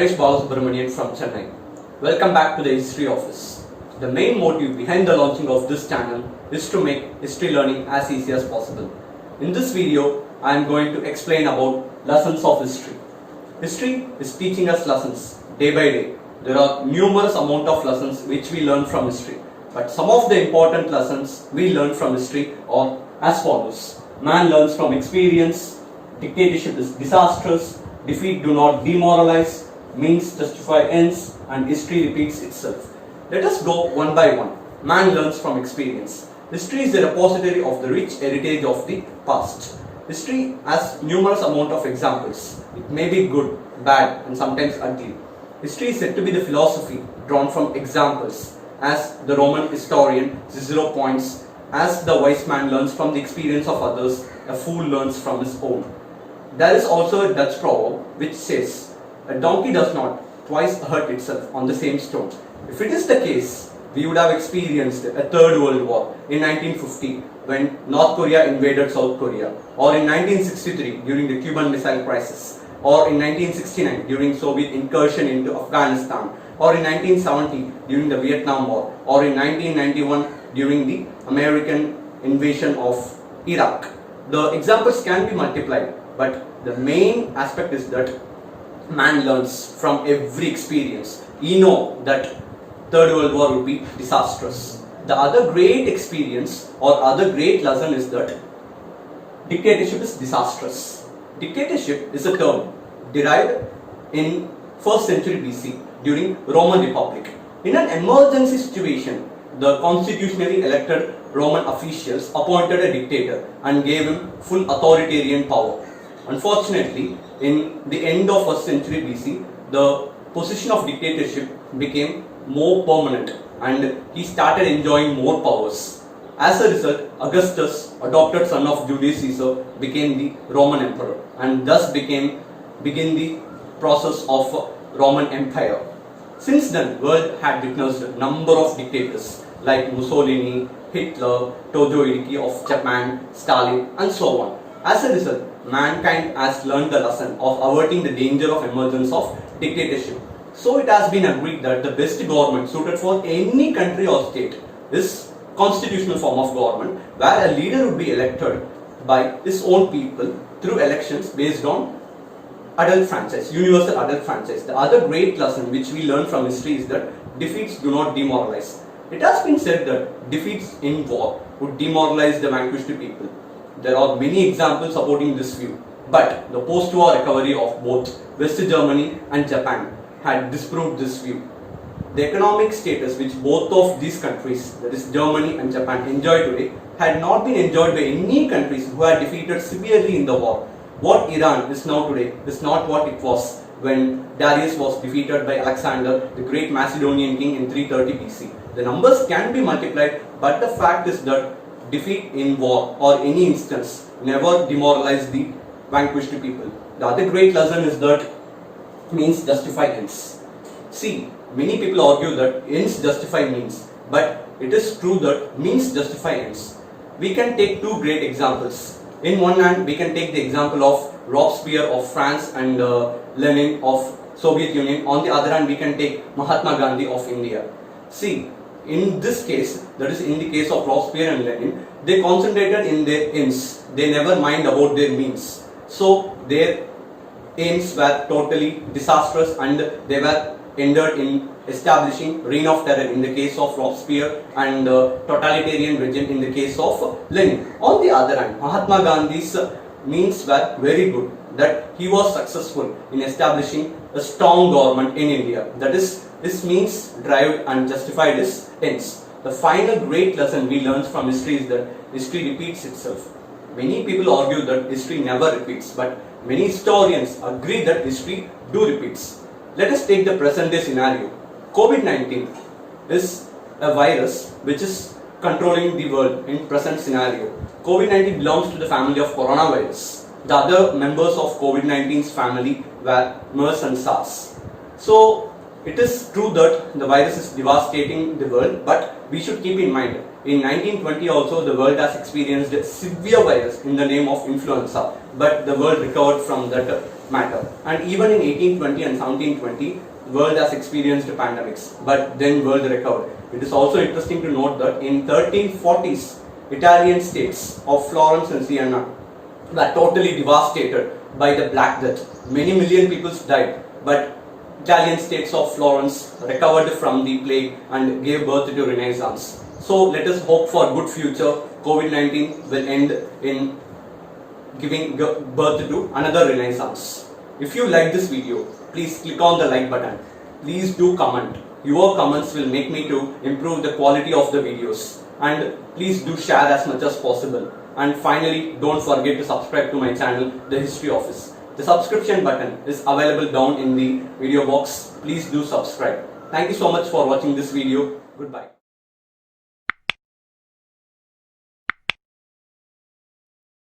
Naresh Balasubramanian from Chennai. Welcome back to the History Office. The main motive behind the launching of this channel is to make history learning as easy as possible. In this video, I am going to explain about lessons of history. History is teaching us lessons day by day. There are numerous amount of lessons which we learn from history. But some of the important lessons we learn from history are as follows. Man learns from experience, dictatorship is disastrous, defeat do not demoralize, means justify ends, and history repeats itself. Let us go one by one. Man learns from experience. History is a repository of the rich heritage of the past. History has numerous amount of examples. It may be good, bad, and sometimes ugly. History is said to be the philosophy drawn from examples, as the Roman historian Cicero points, as the wise man learns from the experience of others, a fool learns from his own. There is also a Dutch proverb which says, a donkey does not twice hurt itself on the same stone. If it is the case, we would have experienced a third world war in 1950 when North Korea invaded South Korea, or in 1963 during the Cuban Missile Crisis, or in 1969 during Soviet incursion into Afghanistan, or in 1970 during the Vietnam War, or in 1991 during the American invasion of Iraq. The examples can be multiplied, but the main aspect is that man learns from every experience. We know that Third World War would be disastrous. The other great experience or other great lesson is that dictatorship is disastrous. Dictatorship is a term derived in 1st century BC during Roman Republic. In an emergency situation, the constitutionally elected Roman officials appointed a dictator and gave him full authoritarian power. Unfortunately, in the end of 1st century BC, the position of dictatorship became more permanent and he started enjoying more powers. As a result, Augustus, adopted son of Julius Caesar, became the Roman emperor and thus began the process of Roman Empire. Since then, world had witnessed a number of dictators like Mussolini, Hitler, Tojo of Japan, Stalin, and so on. As a result, mankind has learned the lesson of averting the danger of emergence of dictatorship. So it has been agreed that the best government suited for any country or state is constitutional form of government, where a leader would be elected by his own people through elections based on adult franchise, universal adult franchise. The other great lesson which we learn from history is that defeats do not demoralize. It has been said that defeats in war would demoralize the vanquished people. There are many examples supporting this view, but the post-war recovery of both West Germany and Japan had disproved this view. The economic status which both of these countries, that is Germany and Japan, enjoy today had not been enjoyed by any countries who had defeated severely in the war. What Iran is now today is not what it was when Darius was defeated by Alexander, the great Macedonian king, in 330 BC. The numbers can be multiplied, but the fact is that defeat in war or any instance never demoralized the vanquished people. The other great lesson is that means justify ends. See, many people argue that ends justify means, but it is true that means justify ends. We can take two great examples. In one hand, we can take the example of Robespierre of France and Lenin of Soviet Union. On the other hand, we can take Mahatma Gandhi of India. See, in this case, that is in the case of Robespierre and Lenin, they concentrated in their ends. They never mind about their means. So their aims were totally disastrous and they were ended in establishing reign of terror in the case of Robespierre and totalitarian regime in the case of Lenin. On the other hand, Mahatma Gandhi's means were very good, that he was successful in establishing a strong government in India. That is, his means drive and justified his ends. The final great lesson we learn from history is that history repeats itself. Many people argue that history never repeats, but many historians agree that history do repeats. Let us take the present day scenario. COVID-19 is a virus which is controlling the world in present scenario. COVID-19 belongs to the family of coronavirus. The other members of COVID-19's family were MERS and SARS. So it is true that the virus is devastating the world, but we should keep in mind, in 1920 also the world has experienced a severe virus in the name of influenza, but the world recovered from that matter. And even in 1820 and 1720, the world has experienced pandemics, but then world recovered. It is also interesting to note that in 1340s, Italian states of Florence and Siena were totally devastated by the Black Death. Many million people died, but Italian states of Florence recovered from the plague and gave birth to Renaissance. So let us hope for a good future. COVID-19 will end in giving birth to another Renaissance. If you like this video, please click on the like button. Please do comment. Your comments will make me to improve the quality of the videos. And please do share as much as possible. And finally, don't forget to subscribe to my channel, The History Office. The subscription button is available down in the video box. Please do subscribe. Thank you so much for watching this video. Goodbye.